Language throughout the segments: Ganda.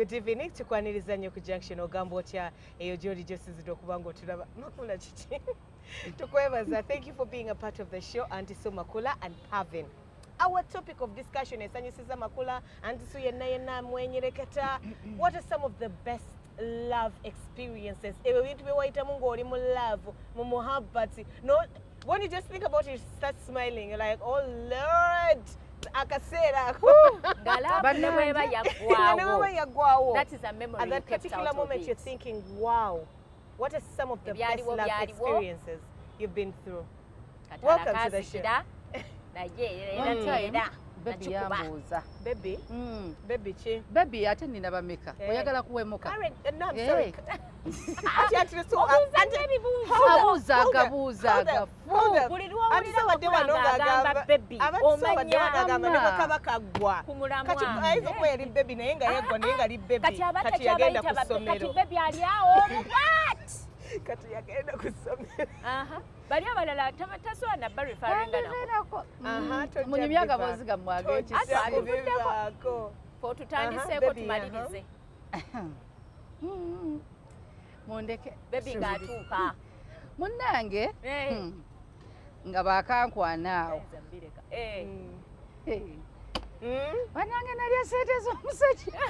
Good evening, tukwaniriza nnyo ku junction ogamba otya eyo gy'oli gy'osizidde okuba ng'otulaba Makula kiki tukwebaza. Thank you for being a part of the show, Auntie Sue Makula and Pavin. Our topic of discussion is esanyusiza Makula, Auntie Sue yenna mwenyereketa. What are some of the best love experiences? Ebyo bintu bye wayitamu ng'oli mu love, mu muhabbati. No, when you just think about it, you start smiling. You're like, oh Lord, akaseera ako. That is a memory. At that particular moment, you're thinking, wow, what are some of the best love experiences you've been through? Welcome to the show. Baby yambuuza. Baby? Baby chi? Baby ate nina bameka. Oyagala kuwemuka. No, I'm sorry. Kabuuza. Buli lw'owulira agamba baby. Omanya kabakagwa. Kati ayinza okuba yali baby naye nga yeggwa naye nga li baby. Kati yagenda ku ssomero. Kati baby ali awo. Kati yagenda ku ssomero. Bali abalala tasobola barefaringa nako. Munyumyaga boziga mwage ekisako. Fo tutandiseeko tumalirize. Mundeke baby ng'atuuka. Munnange nga bakankwanaawo. Bannange nalya sente z'omusajja.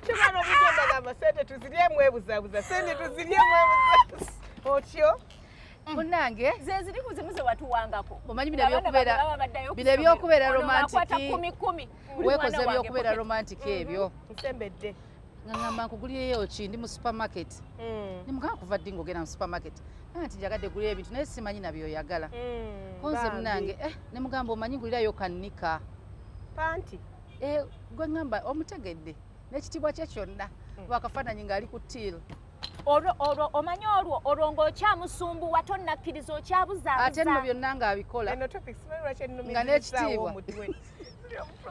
Tubano obutonda gamba sente tuziryemu ebuzaabuza. Sente tuziryemu ebuzaabuza. Otyo? Munnange ze ziri ku zimu ze watuwangako. Omanyi bino ebyokubeera romantiki. Weekoze ebyokubeera romantiki ebyo. Nsembedde. Nga ngamba nkugulireyo ki ndi mu supermarket. Nimugamba kuva ddi ng'ogenda mu supermarket. Nti njagadde gulira ebintu naye simanyi nabyoyagala. Konze munnange ne mugamba omanyi ngulirayo kannika. Panti? Gwe ngamba omutegedde n'ekitiibwa kye kyonna bwakafaananyi ng'ali ku ttiiro. Olwo omanyi olwo ng'okyamusumbuwa tonnakkiriza okyabuzaabuza. Ate nno byonna ng'abikola nga n'ekitiibwa.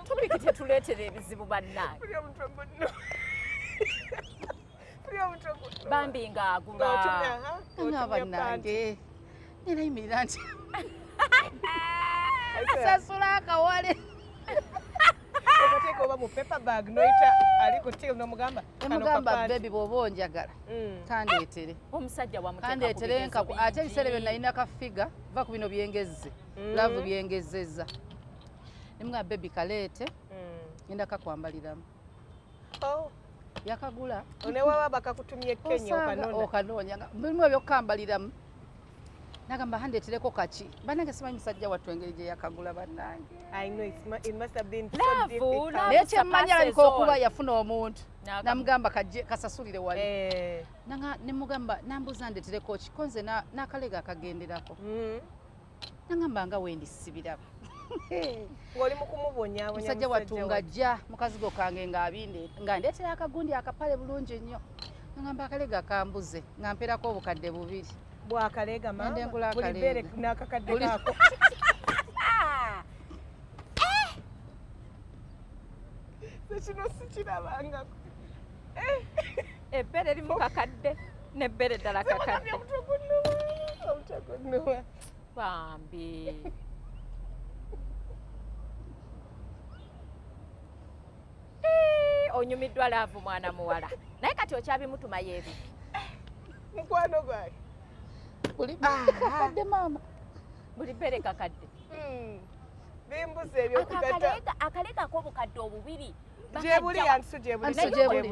Tubiki tetuleetera ebizibu bannange. Bambi ng'agula. Nga bannange nerayimirira nti asasula akawale. Oba mu paper bag noita ali ku till nomugamba nemugamba baby bw'oba onjagala kandeetere omusajja wamuteeka kandeetere ate ebiseera byo nalina kafiga va ku bino byengezze laavu byengezezza nemugamba baby kaleete ngenda kakwambaliramu yakagula onewaba bakakutumye Kenya okanoonya bimu ebyokukambaliramu nagamba handeetereko kaki bannange simanyi musajja wattu engeri gye yakagula bannange. I know it must have been so difficult. Naye kyemmanya alabika okuba yafuna omuntu namugamba kasasulire wali nemugamba nambuuza ndeetereko ki konze n'akaleega akagenderako nagamba nga wendi sibiraba ng'oli mu kumubonyaabonya musajja wattu ng'ajja mukazigo kange nga ndeetera akagundi akapale bulungi nnyo nagamba akaleega akambuze nga mperako obukadde bubiri. Bwakaleega mama buli bere n'akakadde kaako. Kino sikirabangako. Ebbere limu kakadde n'ebbere ddala kakadde. Omutagunnuwa. Bambi. Onyumiddwa laavu mwana muwala. Naye kati okyabimutuma yeebi. Mukwano gwange. Buli kakadde mama. Buli bere kakadde. Bimbuze ebyokugata. Akaleega ak'obukadde obubiri. Gyebuli yansu gyebuli.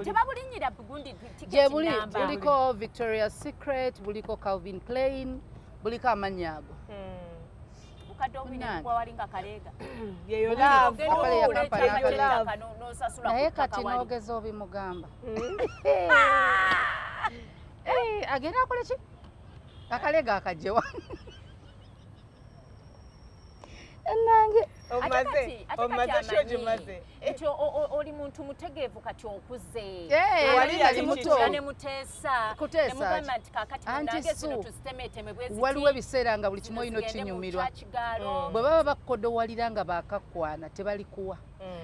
Tebabulinnyira bugundi tiketi namba. Buliko Victoria's Secret, buliko Calvin Klein, buliko amannya ago. Bukadde obubiri bwawalinga akaleega. Yeyo laavu. Naye kati n'ogeza obimugamba. Agenda akole ki? Akaleega akajjewa. Nange omaze shoji maze eti oli muntu mutegeevu kati okuze wali yali muto ne muteesa movement kakati nange zino tusitemete bwezi waliwo ebiseera nga buli kimu oyina kinyumirwa bwe baba bakodowalira nga bakakwana tebalikuwa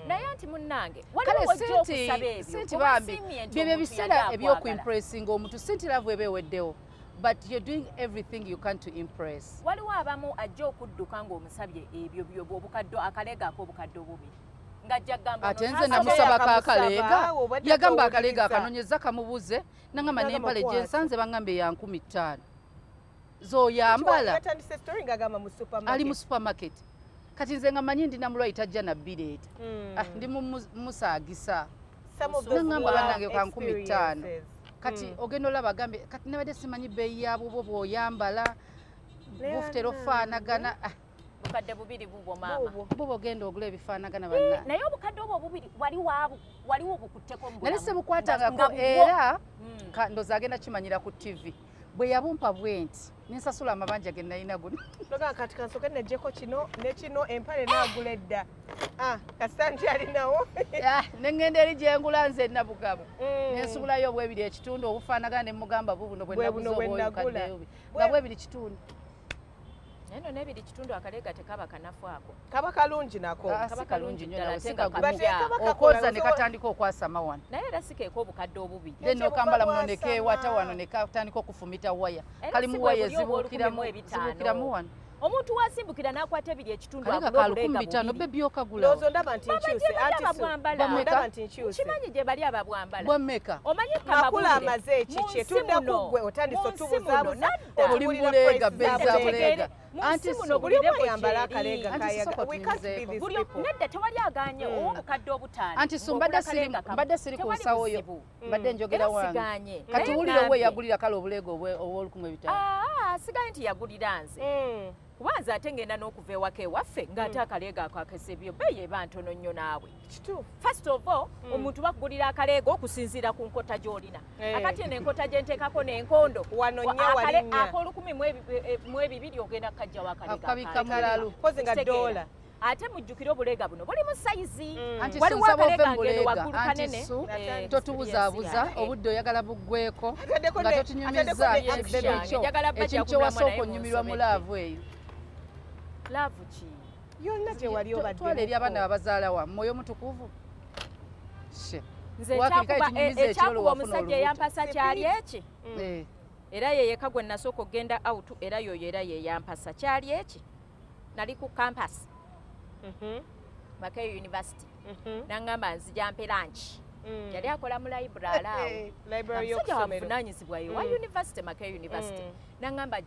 naye anti munnange waliwo ojja okusaba ebyo bambi byebyo biseera ebyokuimpressinga omuntu sinti laavu eba eweddewo. But you're doing everything you can to impress. Waliwo abamu ajja okudduka ng'omusabye ebyo by'obukaddo akaleega ak'obukadde obubiri ngajja gamba ate nze namusaba kakaleega yagamba akaleega akanonyeza kamubuze nangamba n'empale gye nsanze bangambe ya 15,000 zoyambala ali mu supermarket kati nze nga manyi ndina mulwayi tajja na bireeta ndi musaagisa nangamba bannange ka 15,000 kati ogenda olaba agambe kati nabadde simanyi bbeeyi yaabwo bo bw'oyambala bufutera ofaanagana obukadde bubiri bubwo maama bo bogenda ogula ebifaanagana banna naye obukadde obwo bubiri waliwo obukutteko mu nali sebukwatangako era ndoza agenda kimanyira ku TV bwe yabumpa bwenti nensasula amabanja ge nalina guno toga kati kansoke nejjeko kino ne kino empale naagula edda kasanti alinawo nengenda eri gyengula nze nabugaba nensubulayo obwebiri ekitundu obufaanagana ne mugamba bubuno bwe naguza nga bwebiri kitundu neno nebiri kitundu akaleega tekaba kanafu ako kaba kalungi nako kaba kalungi nnyo nawe okoza ne katandika okwasama wano naye era sikeeko obukadde obubiri then okambala muno nekewata wano ne katandika okufumita waya kali mu waya zibuukiramu wano omuntu wasimbukira n'akwata ebiri ekitundu akuluga bebi okagula lozo ndaba nti nkyuse kimanyi gye bali ababwambala bwameka omanyi makula amaze ekikye tudda kuggwe otandise otubuzabuza oli muleega beza buleega anti muno buli yambala akaleega nedda tewali aganye obukadde obutaano anti mbadde siri ku nsawo yo mbadde njogera wange kati wulire owe yagulira kale obuleega obw'15,000 sigaye nti yagulira nze kubanza ate ngenda n'okuva ewaka ewaffe ng'ate akaleega ako akasebyo beeyi eba ntono nnyo naawe first of all omuntu bakugulira akaleega okusinziira ku nkota gy'olina akati eno enkota gye nteekako n'enkondo ak'olukumi ogenda kukajjawo akaleega pozi nga dola ate mujjukire obuleega buno buli mu sayizi waliwo akaleega ngeno waggulu kanene totubuzaabuza obudde oyagala buggweko nga totunyumiza ekyo wasooka onyumirwa mu laavu eyo laavu ki yonna gye wali obadde twala eri abaana babazaala wa mwoyo mutukuvu nze ekyakuba omusajja eyampasa kyali eki era yeyeka gwe nasooka okgenda out era yoyo era yeyampasa kyali eki nali ku campus Makerere University nangamba nzijampe lunch yali akola mu library awo musajja wabuvunaanyizibwa wa university Makerere University nangamba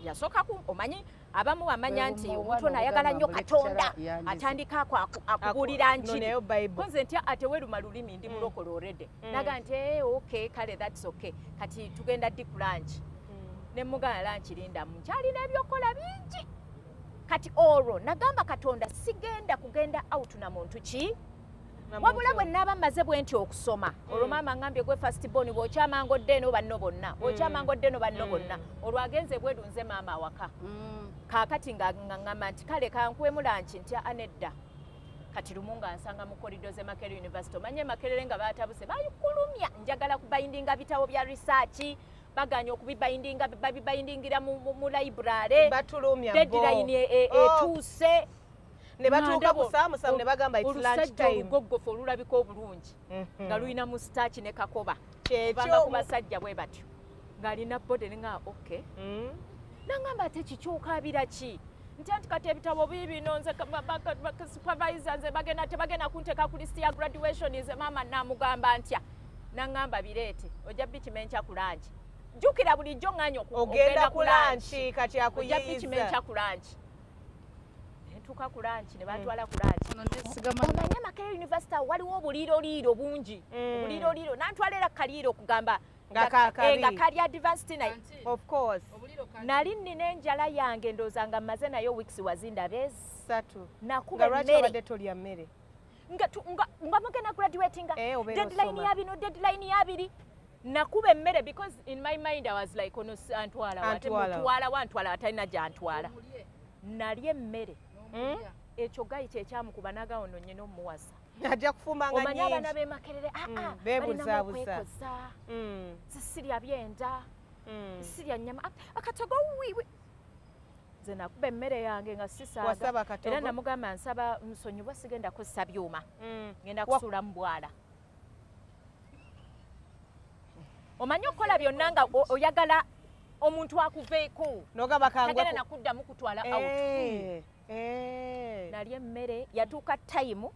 yasooka omanyi abamu bamanya nti omuntu ono ayagala nnyo Katonda atandika akubuulira njiri konze nti ate weruma lulimi ndi mulokole already naga nti okay kale that's okay kati tugenda ddi ku lunch ne mugana lunch lindamu nkyalina ebyokola bingi kati olwo nagamba Katonda sigenda kugenda out na muntu ki wabula bwe nnaaba mmaze bwe nti okusoma olwo maama ngambye gwe first born bw'okyamango ddeno banno bonna bw'okyamango ddeno banno bonna olwo agenze bwedunze maama awaka kaakati nga ngamba nti kale kankwemu lanki nti anedda kati lumu nga nsanga mu korido ze Makerere University omanye Makerere nga baatabuse bayikulumya njagala kubayindinga bitabo bya research baganya okubibayindinga babibayindingira mu library deadline etuuse ne batuuka ku saamusamu ne bagamba it's lunch time olugoggofu olulabika obulungi nga lulina mu starch ne kakoba kubanga ku basajja bwe batyo ng'alina bode nga okay nangamba ate kikyukaabira ki nti anti kati ebitabo bibino nze supervisor nze tebagenda kunteeka ku list ya graduation nze maama namugamba ntya nangamba bireete ojja bikimenkya ku langi jjukira bulijjo ng'anya ogenda ku langi kati akuyiiza ojja bikimenkya ku langi nentuuka ku langi ne batwala ku langi omanye Makerere University waliwo obuliiroliiro bungi obuliiroliiro nantwala era kaliiro okugamba nga kali advanced naye of course nali nnina enjala yange ndooza nga mmaze nayo weeks wazindaba esatu nakuba emmere tolya mmere nga mugenda graduatinga deadline ya bino deadline ya biri nakuba emmere because in my mind I was like ono antwala wantwala atalina gyantwala nalya emmere ekyo gayi kyekyamukuba naga ono nnyina omuwasa ajja kufumba nga nyingi omanya abaana b'e Makerere beebuzaabuza sisirya byenda sisirya nnyama akatogo wiwe nze nakuba emmere yange nga sisaaga era namugamba nsaba nsonyiwa sigenda kozesa byuma ngenda kusuula mu bwala omanyi okukola byonna nga oyagala omuntu akuveeko nogamba kangwe nakuddamu kutwala out nalya emmere yatuuka time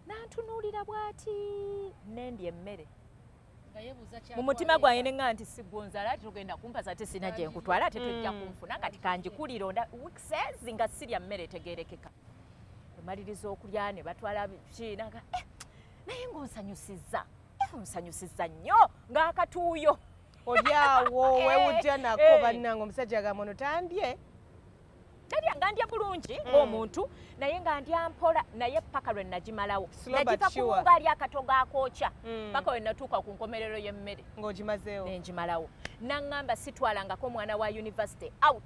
nantunuulira bw'ati nendya emmere mu mutima gwange nenga nti sigonzala ati tugenda kumpasa ate sina gye nkutwala ate tujja kunfuna kati kanjikulira onda weeks nga sirya mmere etegeerekeka emaliriza okulya ne batwala kinanga naye ng'onsanyusizza onsanyusizza nnyo ng'akatuuyo olyawo wewujja nako bannange omusajja gamono tandye nga ndya bulungi ng'omuntu naye nga ndya mpola naye paka lwe nagimalawo nagiva kulunga ali akatogo akookya paka we natuuka ku nkomerero y'emmere ng'ogimazeewo nenjimalawo naŋŋamba sitwalangako omwana wa university out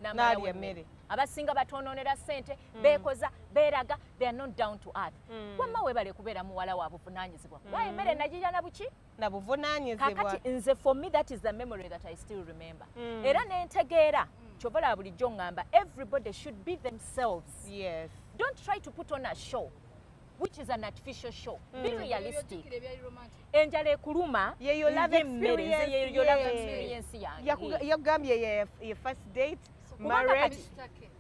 n'amalawo emmere abasinga batonoonera ssente beekoza beeraga they are not down to earth wamma webale kubeera muwala wa buvunaanyizibwa kuba emmere nagirya na buki na buvunaanyizibwa kakati nze for me that is the memory that I still remember era nentegeera kyobola bulijjo ŋŋamba everybody should be themselves. Yes. Don't try to put on a show which is an artificial show. Be realistic. Enjala ekuluma your love experience yagambye your first date marriage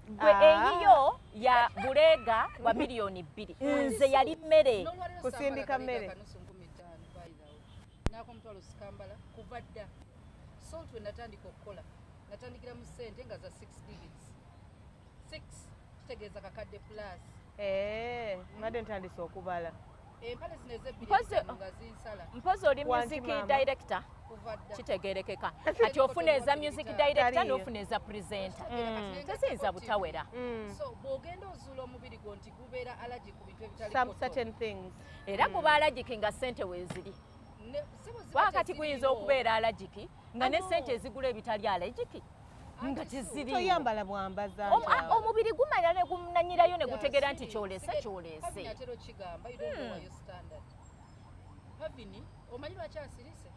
gwe eyiyo ya bulega wa milioni 2 nze yali mmere kusindika mmere nakomutwalo sikambala kuva dda salt we natandika okukola natandikira mu ssente nga za 6 digits 6 kitegeeza kakadde plus madde ntandise okubala empale zino ez'ebbiri nga zinsala mpozi oli music director kitegeerekeka kati ofuna eza music director n'ofuna eza presenter teziyinza butawera so bw'ogenda ozuula omubiri gwo nti gubeera allergic ku bintu ebitali some certain things era guba allergic nga ssente weeziri wakati guyinza okubeera allergic nga ne ssente ezigula ebitali allergic nga teziri toyambala bwambaza omubiri gumanya ne gumunanyirayo ne gutegeera nti kyolese atero kigamba idowayo standard pavini omanyi lwaki asirise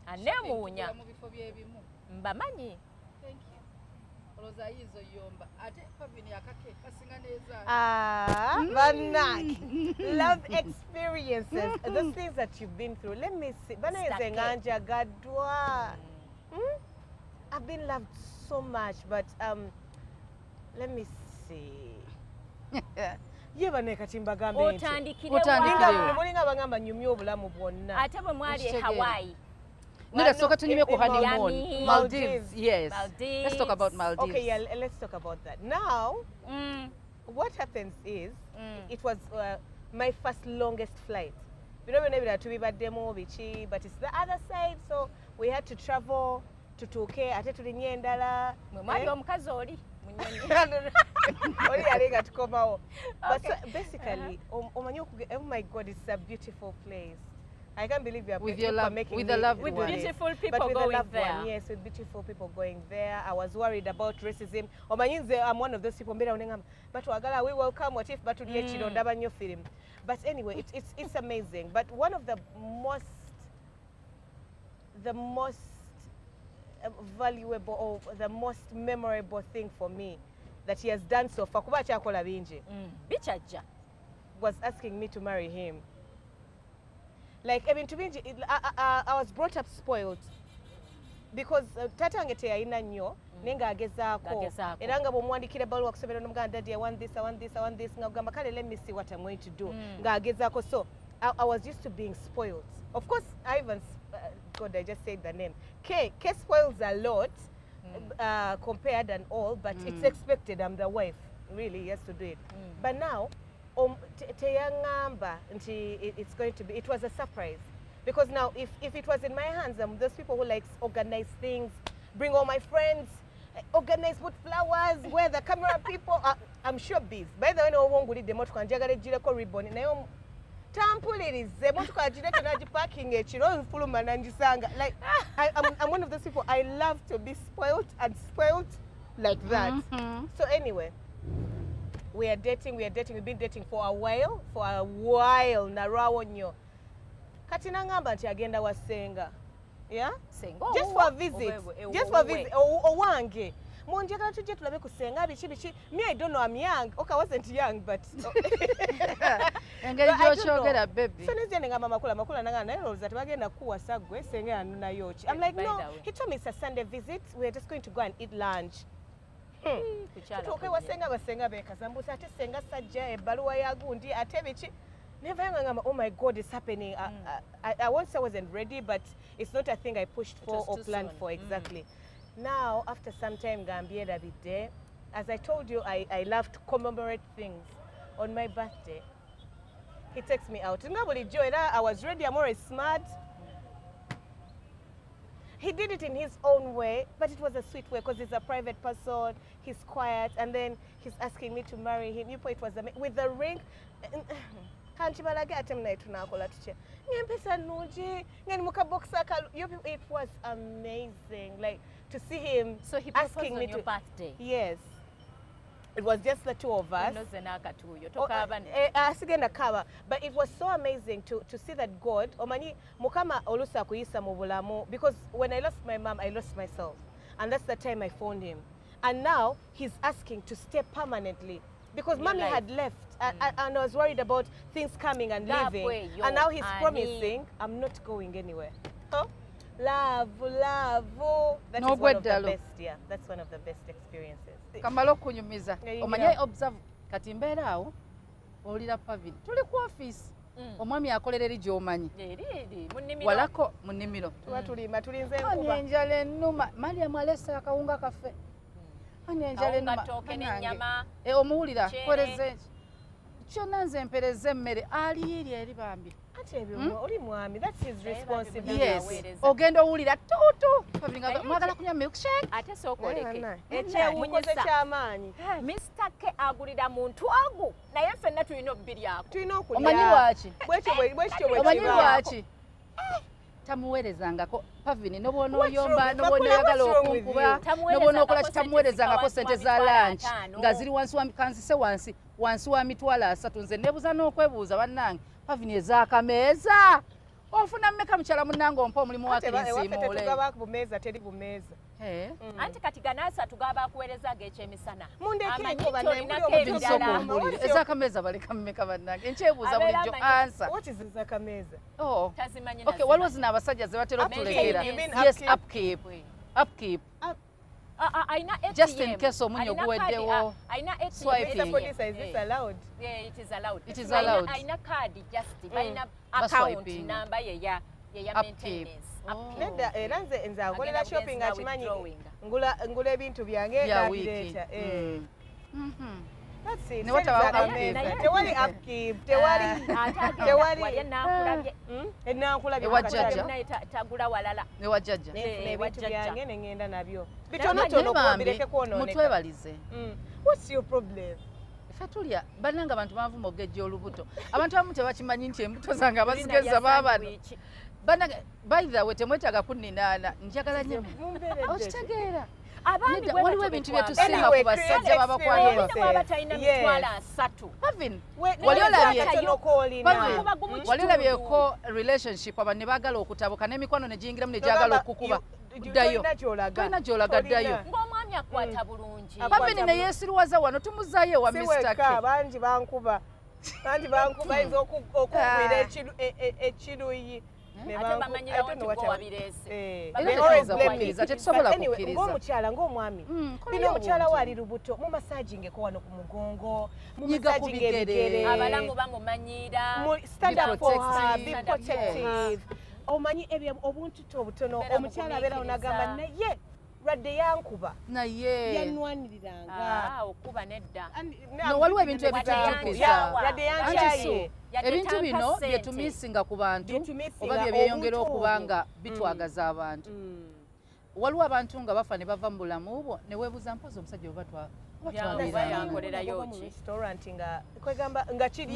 aneemuwunya mu bifo byebimu mbamanyi olowooza ayinza oyomba ate pavini akake kasinga neza bannange love experiences the things that you've been through let me see banayeze nga njagaddwa I've been loved so much, but let me see. Ye bane kati mbagambe nti. Otandikire mulinga bagamba nyumya obulamu bwonna. Ate bwe mwali e Hawaii. Nila soka tunyime ku honeymoon. Maldives, yes. Maldives. Let's talk about Maldives. Okay, yeah, let's talk about that. Now, what happens is, it was my first longest flight. You know, whenever to be baddemo bichi, but it's the other side, so we had to travel. Tutuuke ate tulinye endala mwali omukazi oli oli yalinga tukomawo but so basically omanyi oh my god, it's a beautiful place. I can't believe you are with your love, with the love, with beautiful people but with going the loved there. One, yes, with beautiful people going there. I was worried about racism. Omanyi nze I'm one of those people mbera unengamba but wagala we welcome what if but uliye chiro ndaba nnyo film. But anyway, it's amazing. But one of the most valuable or the most memorable thing for me that he has done so far kuba kyakola bingi bikyajja was asking me to marry him. Like ebintu bingi I was brought up spoiled because tata wange teyalina nnyo naye ng'agezaako era nga bw'omuwandikira ebbaluwa kusomera n'omuganda daddy I want this nga kugamba kale let me see what I'm going to do ng'agezaako. So I was used to being spoiled. Of course I even God, I just said the name. K spoils a lot compared and all, but it's expected. I'm the wife. Really, he has to do it. But now, it's going to be, it was a surprise. Because now, if it was in my hands, those people who like organize things, bring all my friends, organize, put flowers, where the camera people, I'm sure bees. By the way, no one would eat the motor ribbon. Tampulirize motoka gireke nagiparking ekiro nfuluma nangisanga. Like I'm one of those people, I love to be spoiled and spoiled like that. So anyway, we are dating, we've been dating for a while narawo nnyo kati nangamba nti agenda wasenga, yeah, just for a visit owange munjagala tujje tulabe kusenga biki. Me, I don't know, I'm young. Okay, I wasn't young, but engeri gy'okyogera baby. So nizye ngamba makula nanga naye olowooza tebagenda kuwasa gwe senga yanunayo ki. I'm like, no, he told me it's a Sunday visit. We're just going to go and eat lunch. tutuuke wasenga basenga beekazambuusa ate senga sajja ebbaluwa ya gundi ate biki never ngamba oh my god it's happening. I won't say I wasn't ready, but it's not a thing I pushed for or planned for exactly. Now after some time Gambiera be there. As I told you, I love to commemorate things. On my birthday he takes me out. I was ready, I'm already smart. He did it in his own way, but it was a sweet way because he's a private person, he's quiet, and then he's asking me to marry him. It was with the ring. It was amazing, like to see him. So he asking proposed me on your birthday? Yes. It was just the two of us. But it was so amazing to see that God, because when I lost my mom, I lost myself. And that's the time I found him. And now he's asking to stay permanently. Because mommy had left and I was worried about things coming and leaving. And now he's promising, I'm not going anywhere. Huh? Love. That is one of the best, yeah. That's one of the best experiences. Kamalo kunyumiza. Omanye observe kati mbeera awo olira pavili. Tuli ku office. Omwami akolera eri gy'omanyi. Walako mu nnimiro. Tulinze enkuba. Anyenjala ennuma. Mariam alesa akawunga kaffe. Anyenjala ennuma. Omuwulira kwereze. Kyonna nze mpereze emmere ali eri bambi. Oli mwami, that's his responsibility. Yes. Ogenda owulira tutu. Mwagala kunywa milkshake. Ate sookoleke. Ekyewunyisa ky'amaanyi. Mr. K agulira muntu agu. Naye ffenna tulina obbiri ako. Tulina okulya. Omanyi lwaki? Omanyi lwaki? Tamuweerezangako Pavini n'obw'onooyomba n'obw'onooyagala okunkuba n'obw'onookola kitamuweerezangako ssente za lunch nga ziri kanzise wansi wa mitwalo 3. Nze neebuuza n'okwebuuza bannange Pavini ez'akameeza ofuna mmeka mukyala munnange ompa omulimu wa kirisiimuule. Tugaba bumeeza teri bumeeza. Anti kati ganaasa tugaba akuweereza ag'ekyemisana. Ez'akameeza baleka mmeka bannange enkyebuuza bulijjo ansa. What is ez'akameeza? Okay, waliwo zino abasajja ze batera okutulekera. Yes, upkeep. Just in case omunyo guweddewo. Swiping. Is this allowed? Yeah, it is allowed. It is allowed. Aina card just baina account number ya maintenance. Era nze akolera shopping akimanyi ngula ebintu byange nabireeta. That's it. Tewali upkeep, tewali ewajjajja tagula walala. Ewajjajja. Ebintu byange ne ngenda nabyo. Bitonotono kubireke kwonooneka. Mutwebalize. What's your problem? Fatulya bannanga abantu bavuma ogejja olubuto. Abantu abamu tebakimanyi nti embuto zange abazigeza baabano. Bannanga by the way temwetaaga kunninaana njagala nnyo. Okitegeera. Waliwo ebintu bye tusinga ku basajja b'abakwano baffe. Pavin, wali olabyeko relationship abantu ne baagala okutabuka n'emikwano ne giyingiramu ne gyagala okukuba. Ddayo. Tolina gy'olaga ddayo. Ng'omwami akwata bulungi. Pavin ne yeesiriwaza wano tumuzaayo ewa Mr. K. Bangi bankuba ayinza okugwira ekiruyi. Ate bamanyirawo nti gwe wabireese. Tetusobola kukkiriza. Ng'omukyala ng'omwami. Bino omukyala we ali lubuto mu massagingeko wano ku mugongo, mu massaging ebigere. Abalamu bamumanyiira. Stand up for her, be protective. Omanyi obuntu obutono omukyala abeerawo n'agamba naye lwadde yankuba naye yanwaniranga okuba nedda. Waliwo ebintu ebitujjukiza lwadde yankyaye. Ebintu bino bye tumisinga ku bantu oba bye byeyongera okuba nga bitwagaza abantu. Waliwo abantu nga bafa ne bava mu bulamu bwo ne weebuuza mpozi omusajja oba yankolerayo ki?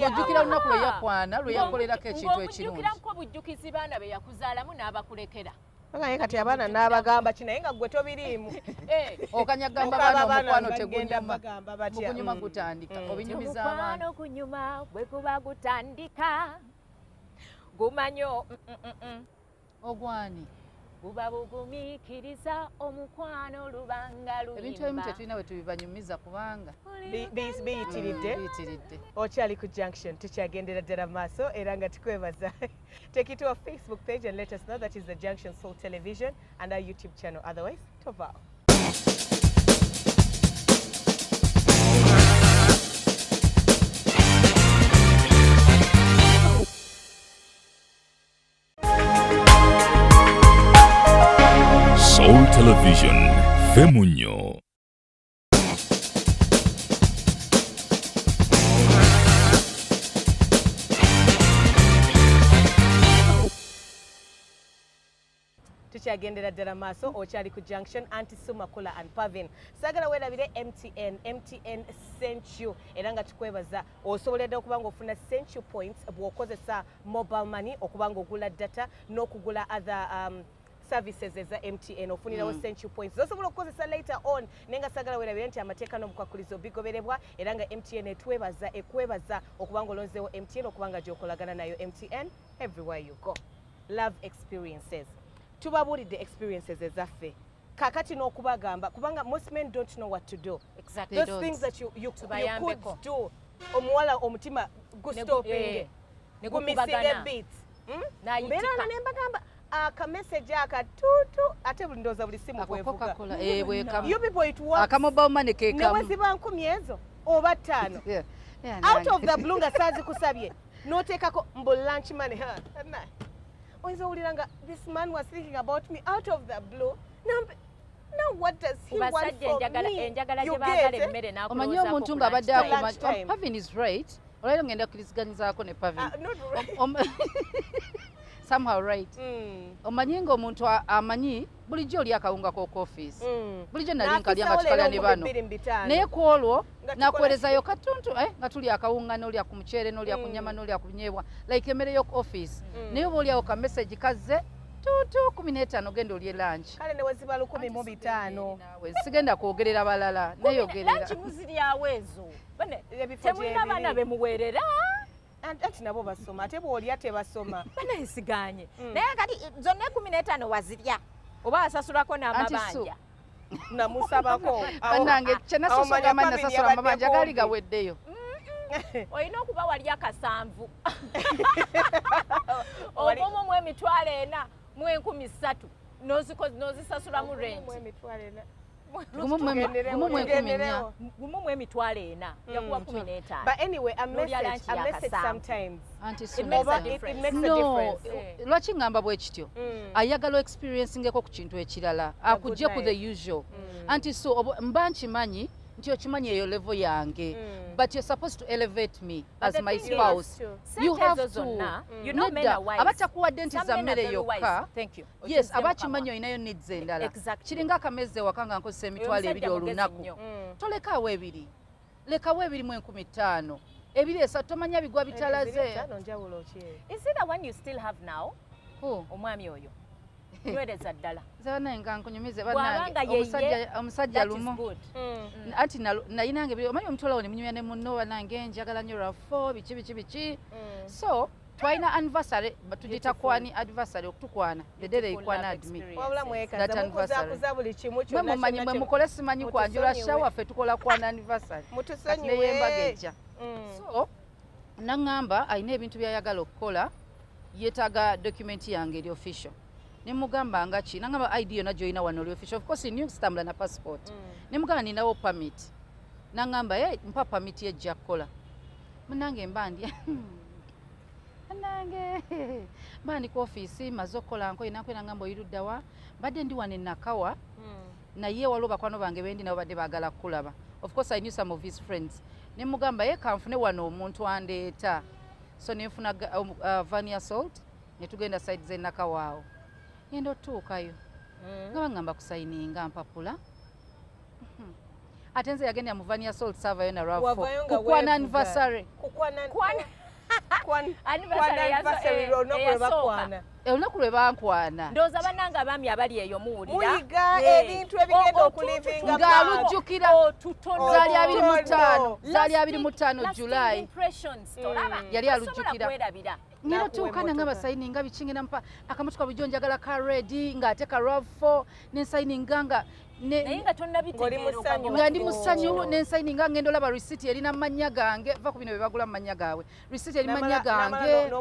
Ojjukira olunaku lwe yakwana lwe yakolerako ekintu ekirungi. Ojjukirako bujjukizi baana be yakuzaalamu n'abakulekera. Naye kati abaana n'abagamba kinaye nga ggwe tobiriimu. Okanyagamba baana omukwano tegunyuma. Mukunyuma gutandika. Obinyumiza abaana. Omukwano gunyuma bwe guba gutandika. Gumanyo. Ogwani. Buba bugumiikiriza omukwano lubanga luyimba. Ebintu ebimu tetulina bwe tubibanyumiza kubanga. Biyitiridde. Okyali ku Junction tukyagendera ddala maaso era nga tukwebaza. Take it to our Facebook page and let us know that is the Junction Soul Television and our YouTube channel. Otherwise, tovao. Soul Television, Femunyo. Tuchagendera ddala maaso okyali ku junction anti Sumakula and Pavin. Sagala werabire MTN sent you era nga tukwebaza osoboledde okuba ng'ofuna sent you points bw'okozesa mobile money okuba ng'ogula data n'okugula other services eza MTN ofunirawo sent you points zosobola okukozesa later on nenga sagala werabire nti amateeka n'omukwakulizo bigoberebwa era nga MTN ekwebaza okuba ng'olonzeewo MTN okuba nga gy'okolagana nayo MTN everywhere you go. Love experiences. Tubabuulidde experiences ezaffe kakati n'okubagamba kubanga most men don't know what to do. Exactly. Those things that you could do. Omuwala omutima gustopinge gumisinga beats mbeera nembagamba akamessage akatuutu ate buli ndowooza buli simu bwevuga you people it works akamobile money kekamu neweziba 10 ezo oba 5 out of the blue nga saazikusabye n'oteekako mbu lunch money this man was thinking about me out of the blue. Now what does he want from me? You get it? Omanyi omuntu ng'abadde Pavin is right. Olwaleero ngenda kukkiriziganyizaako ne Pavin. Somehow right. Omanyi ng'omuntu amanyi bulijjo oli akawunga k'okofiisi. Bulijjo nali nkalya nga tukalya ne bano. Naye ku olwo nakuweerezayo katuntu nga tuli akawunga n'olya ku muceere n'olya ku nnyama n'olya ku nyeebwa like emmere y'oku office. Naye oba oliawo ka message kazze tuutu 15 genda olye lunch. Kale ne weziba 15. Sigenda kwogerera balala neyogerera. Lunch muziryawo ezo. Temulina baana bemuweerera. Anti nabo basoma ate bw'olya tebasoma. Banayisiganye. Naye kati zonna 15 wazirya oba asasulako n'amabanja. Namusabako. Bannange kye nasasula amanya nasasula amabanja gaali gaweddeyo. Olina okuba wali akasanvu. Omumu mu emitwalo 4 mu 13,000 n'ozisasula mu rent. Gumu mu emitwalo 4 yakuwa 15. But anyway, a message sometimes. It makes a difference. Lwaki ngamba bwe kityo? Ayagala experiencingeko ku kintu ekirala. Akujje ku the usual. Anti so mba nkimanyi nti okimanyi eyo level yange. But you're supposed to elevate me as my spouse. You have to. You know men are wise. Abatakuwadde nti za mmere yokka. Thank you. Yes, abakimanyi olinayo needs endala. Kiringa akameze wakanga nkozesa emitwalo 2 olunaku. Tolekaawo 2. Lekawo 2 mu 15. 2 tomanya bigwa bitalaze. Is it the one you still have now? Omwami oyo. Nywereza ddala. Zana nkunyumize bannange omusajja lumu. Anti nayinange byo omanyi omutwala wone munyumya ne munno banange njagala nnyo rafo biki. So twaina anniversary batugita kwani anniversary okutukwana the day they kwana admit. Wabula mwekaza mukuza buli kimu kyonna. Mumanyi mwe mukole simanyi kwanjula shawa fe tukola kwana anniversary. Mutusonyiwe. Neyembageja. So nangamba ayina ebintu byayagala okukola yetaga document yange eri official. Nemugamba ngachi nangamba ID yona joina wano oli official of course new stamp na passport. Nemugamba ninawo permit. Nangamba mpa permit ye jakola. Munange mbandi. Nange mbandi ku office mazokola nko inakwe nangamba oyiruddawa badde ndi wane nakawa na ye waloba kwano bange bendi nabo badde bagala kulaba. Of course I knew some of his friends. Nemugamba kanfune wano omuntu andeeta. So nefuna Vania Salt netugenda side ze nakawao. Yendo tuukayo. Ngamba kusayininga mpapula. Atenze yagenda mu Vania Salt server yona rafo. Kukwana anniversary. Anniversary olunaku lwe bankwana. Ndowooza bannange abaami abali eyo muwulira. Muyiga ebintu ebigenda okulivinga ng'alujjukira zaali 25 July. Yali alujjukira. Nyero tuukana nga basayininga bikingira mpa akamotoka bulijjo njagala ka ready ng'ate ka RAV4 n'ensayininga nga naye nga tonnabitegeera nga ndi musanyu n'ensayininga ngenda olaba receipt erina amannya gange va ku bino bye bagula amannya gaabwe receipt eri mannya gange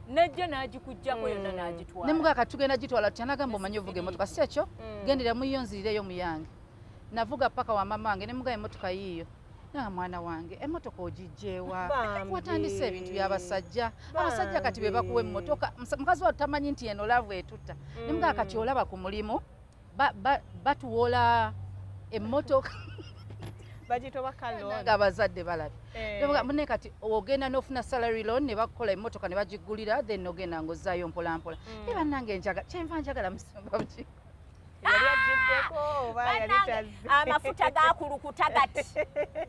nejjo n'agikuggyako yonna n'agitwala ne mugaka tugenda gitwala tutya nagamba omanye ovuga emmotoka si ekyo gendera muyonzirireyo muyange navuga paka wa mamange ne mugaye emmotoka yiiyo Na mwana wange emmotoka ogijjeewa watandise ebintu by'abasajja abasajja kati be bakuwa emmotoka mukazi wa tamanyi nti eno laavu etutta ne mugaa kati olaba ku mulimu batuwola emmotoka ng'abazadde balabye mune kati ogenda n'ofuna salary loan ne bakola emmotoka ne bagigulira then ogenda ng'ozzaayo mpolampola ne bannange kyenva njagala musumba buki amafuta gakulukuta gati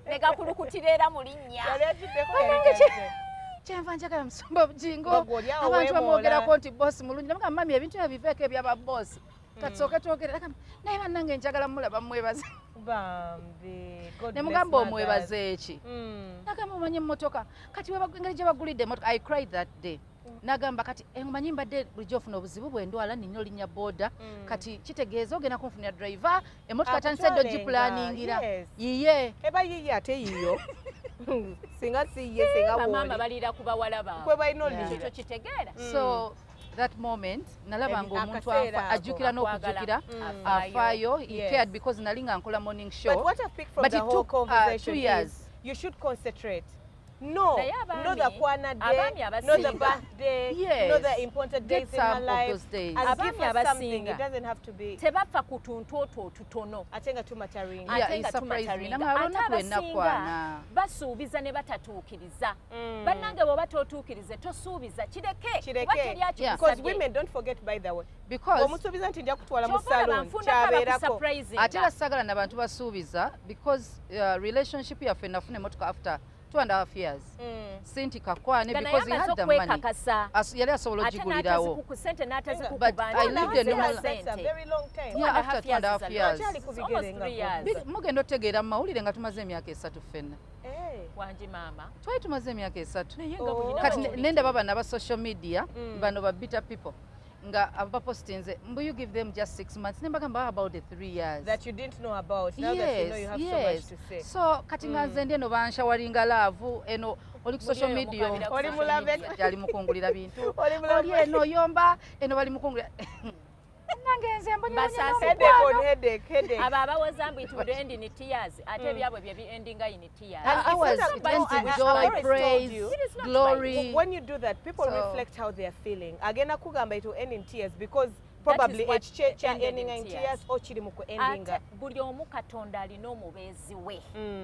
ne gakulukutira era mu linnya kyenva njagala musumba bujingo abantu bamwogerako nti bosi mulungi namuga mami ebintu ebyo biveeko eby'ababosi katusooke twogere naye bannange njagala mulaba mwebaze ne mugamba omwebaze eki nagamba omanye emmotoka kati engeri gye bagulidde emmotoka I cried that day nagamba kati omanyi mbadde bulijjo ofuna obuzibu bwendwala nina olinya boda kati kitegeeza ogenda kunfunira driver emmotoka tandise ddo gipulaningira yiye eba yiye ate yiyo singa siye singa bamama balira ku bawala baabwe kwe balina olira ekyo kitegeera so that moment nalabanga omuntu afa ajjukira n'okujjukira afaayo he cared because nali nga nkola morning show but what I picked from but the it whole took conversation 2 years is you should concentrate. No, Naye the Kwana day, no the birthday, Yes. no the important days in her some of life. those days. And give Abaami her something. abasinga. It doesn't have to be. tebafa ku tuntu otwo tutono Atenga tumataring. Yeah, ate it nga surprised me. tumataringa. Nanga Ate olunaku lwenna abasinga kwana. basuubiza ne batatuukiriza bannange bw'oba tootuukirize tosuubiza kireke kuba Because teryakikusadde women don't forget, by the way. Because Omusuubiza nti nja kutwala mu ky'okola salon. Kyabeerako. ate era sagala na bantu basuubiza because relationship yaffe nafuna emmotoka after 2.5 years. Sinti kakwane because he had the money. Yali asobola ogigulirawo. But I lived a normal That's a very long time. Yeah, after 2.5 years. Mugenda otegeera mu mawulire nga tumaze emyaka 3 ffenna. wangi maama Twali tumaze emyaka 3. naye nga bulina Kati nenda baba naba social media bano ba bitter people nga abapostinze mbu you give them just 6 months nembagamba about the 3 years that you didn't know about. Now that you know, you have so much to say. So kati nga nze ndi eno banshawalinga laavu eno oli ku social media Oli mulabe ali mukungulira bintu Oli mulabe. oli eno yomba eno bali mukungulira nange nze mbonye headache. abo abawoza mbu it would end in tears ate ebyabwe bye endinga in tears I was dancing joy, praise, glory. When you do that, people reflect how they are feeling. Agenda kugamba it will end in tears because probably ekikyekya ending in tears or kiri mu ku ending. ate buli omu katonda alina omubeezi we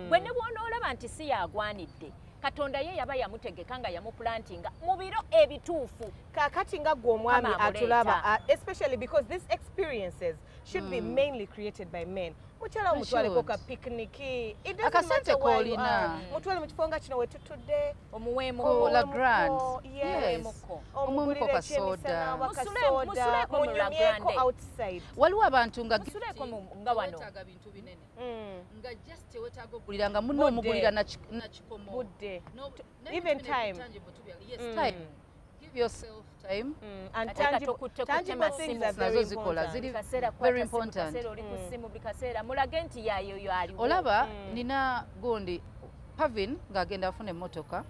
bwe ne bw'onoolaba nti si yagwanidde katonda ye yaba yamutegeka nga yamuplantinga mu biro ebituufu kakati nga gwe omwami Mama atulaba especially because these experiences should be mainly created by men. Mukyala omutwaleko ka picnic. Akasente koolina. Mutwale mu kifo nga kino we tutudde. omuweemuko La Grand. Yes. Omumuko kasoda. Musuleeko mu La Munyumyeko Grande. outside. Waliwo abantu nga musuleeko nga wano wetaaga bintu binene Nga just wetaaga ogulira nga munno omugulira na kikomo budde. Even time. Yes, time. Give yourself time. And Ate tangible things are very nazo zikola important. ziri kaseera very kwata simu, important. kaseera oli ku simu buli kaseera mulage nti yayo yo aliwo Olaba nina gundi Pavin ng'agenda afuna emmotoka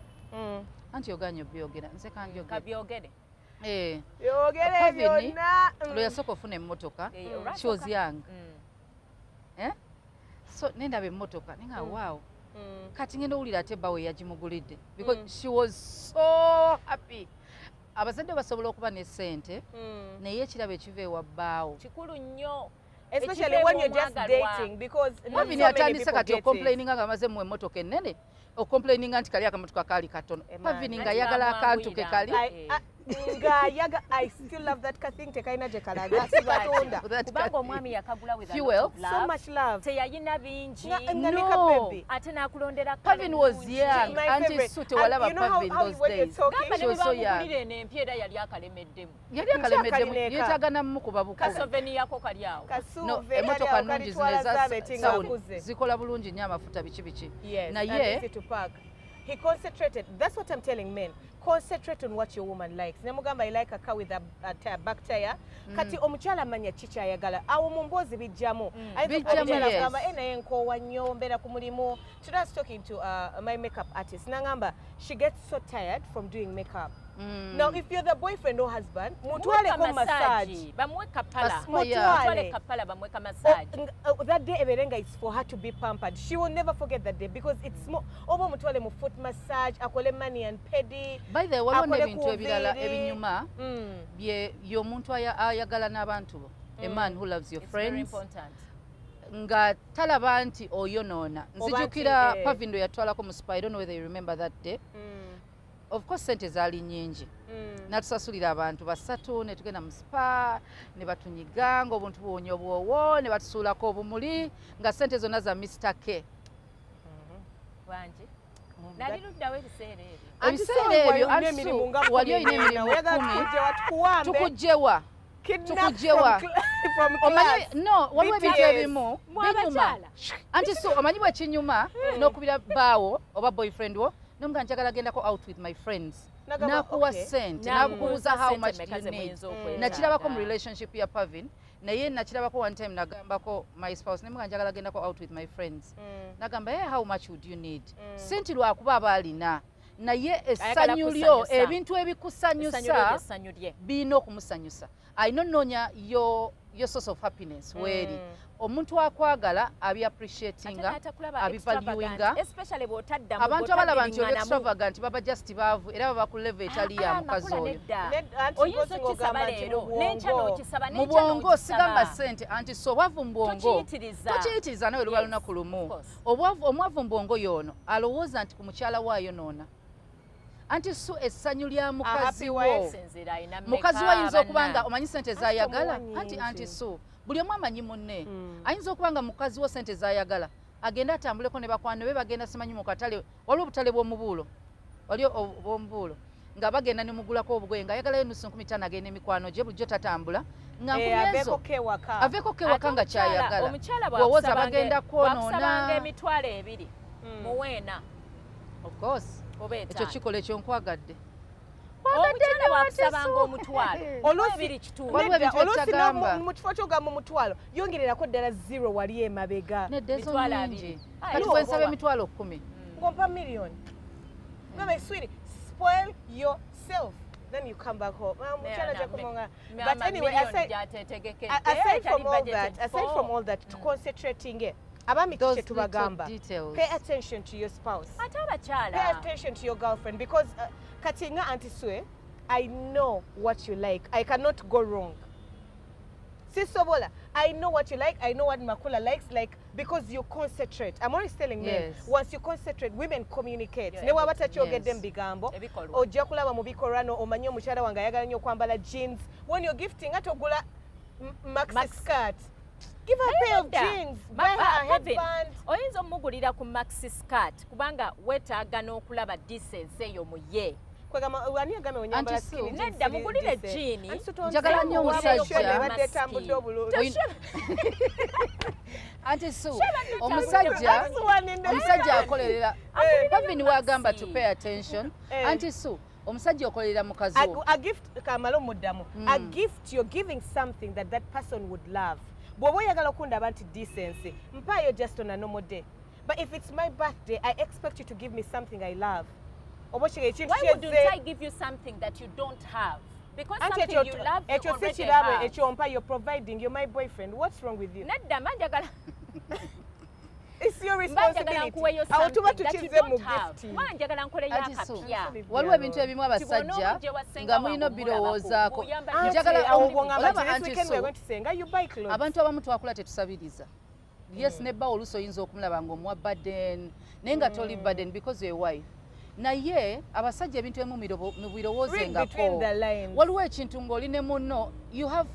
anti oganya obyogera nze kanjogera kabyogere Yogere Pavin byonna. lwe yasooka ofuna emmotoka Olwasooka. she was young so nendaba emmotoka nenga wow kati ngenda owulira ate bawe yagimugulidde because she was so happy. Abazadde basobola okuba ne ssente naye ekirabo ekiva ewa bbaawo kikulu nnyo Especially when you're just dating because not so Pavin many atandise people kati get it. okomplaininga nga amaze mu emmotoka ennene okomplaininga nti kali akamotoka kaali katono Pavin nga ayagala akantu ke kali I still love that thing tekaina gye kalaga sibatonda. kubanga omwami yakagula with a lot Fuel. of So love much love. teyayina bingi No. ate n'akulondera Pavin was young My anti favorite. Sute And walaba you know Pavin how those when you're days talking, gamba She was so young. nebamugulira eno empya era yali akalemeddemu yali akalemeddemu Kyakalineka. yeetaaga namukuba bukubi kasoveni yako kali awo no emmotoka nnungi zino eza sound kuze. zikola bulungi nnyo amafuta biki biki Yes, naye and easy to park. He concentrated. That's what I'm telling men. Concentrate on what your woman likes. Nemugamba I like a car with a back tire. Kati omukyala manya chicha ayagala. Awo mumbozi bijjamu. Bijjamu, yes. Gamba naye nkoowa nnyo mbeera ku mulimu. Today I was talking to my makeup artist. Nangamba she gets so tired from doing makeup. Now if you're the boyfriend or husband, mutwale ko massage. Bamwe kapala. Mutwale kapala bamwe ka massage. That day Eberenga is for her to be pampered. She will never forget that day because it's more obo mutwale mu foot massage, akole mani and pedi. By the way, waliwo n'ebintu ebirala ebinyuma bye y'omuntu ayagala n'abantu bo. A man who loves your friends. It's very important. Nga talaba nti oyonoona. Nzijukira Pavindo yatwalako mu spa. I don't know whether you remember that day. Of course sente zaali nnyingi. Natusasulira abantu basatu ne tugenda mu spa ne batunyiga ng'obuntu buwonyo bwowo ne batusuulako obumuli nga sente zonna za Mr. K. Wangi. Nali luddawo ebiseera ebyo. Ebiseera ebyo Ansu wali olina emirimu 10 tukugjewa. Tukugjewa. Omanyi no waliwo ebintu ebimu binyuma. Anti so omanyi bwe kinyuma n'okubira baawo oba boyfriend wo nomuga njagala gendako out with my friends. Nakuwa sente nakubuuza how much do you need. Nakirabako mu relationship ya Pavin naye nakirabako one time nagambako my spouse nemuga njagala gendako out with my friends. Nagamba hey, how much would you need? Sente lwakuba abaalina naye essanyu lyo ebintu ebikusanyusa birina okumusanyusa. Ayinonoonya your source of happiness weeri. Omuntu akwagala abi appreciatinga abi valuinga abantu abalaba nti oli extravagant baba just baavu era baba ku level etali ya mukazi oyo. Mu bwongo sigamba sente anti so bwavu mu bwongo tokiyitiriza nawe luba lunaku lumu. Omwavu mu bwongo y'ono alowooza nti ku mukyala waayo noona. Anti so essanyu lya mukazi wo. Mukazi wo ayinza okubanga omanyi sente zayagala anti so buli omu amanyi munne. Ayinza okubanga mukazi wo sente zayagala agenda atambuleko ne bakwano be bagenda simanyi mu katale waliwo obutale bw'omubuulo waliwo obw'omubuulo nga bagenda ne mugulako obugoye nga ayagalayo nusu 15 agenda emikwano gye bulijjo tatambula nga nkuyenzo aveeko kewaka nga kyayagala bw'owooza bagenda kwonoona emitwalo 2 muweena. Of course ekyo kikola ekyo nkwagadde. Omukyala wakusabanga omutwalo olwebiri kitundu oluusi mu kifo ky'ogamba omutwalo yongererako ddala 0 wali emabega mitwalo 2 kati bwe nsaba emitwalo 10 ngompa million. No, my sweetie, spoil yourself. Then you come back home. But anyway, aside from all that, to concentrating it. Pay attention to your spouse. Pay attention to your girlfriend because Katinga Auntie Sue, I know what you like. I cannot go wrong. Sister Bola, I know what you like. I know what Makula likes, like because you concentrate. I'm always telling men, once you concentrate, women communicate. Ne wabata get them bigambo. O jakula wa mubikorano o manyo mushara wanga yagala nyo kwambala jeans. When you're gifting atogula maxi skirt. Give her a pair of jeans, buy her a headband. Oyinza omugulira ku maxi skirt kubanga wetaaga n'okulaba decency eyo mu ye. Kwegama wani agame onyambala skinny jeans. Nedda mugulire jean. Njagala nnyo omusajja. Anti Sue, omusajja akolerera. Pavin wagamba to pay attention. Anti Sue, omusajja okolerera mukazi wo. A gift kamalo muddamu. A gift, you're giving something that that person would love. Bwoba oyagala okundaba nti decency mpaayo just on a normal day, but if it's my birthday I expect you to give me something I love. Why wouldn't I give you something that you don't have? Because something you love you already have. You're providing, you're my boyfriend. What's wrong with you? Nedda manjagala. It's your responsibility. Awutuma tukize mu gift. Manjagala nkole yakapya. Waliwo ebintu ebimu abasajja nga mulina birowoozaako. Njagala abantu abamu twakula tetusabiriza. Yes, nebba oluusi oyinza okumulaba ng'omuwa burden naye nga toli burden because you're a wife. Naye abasajja ebintu ebimu mubirowoozengako. Waliwo ekintu ng'oli ne munno you have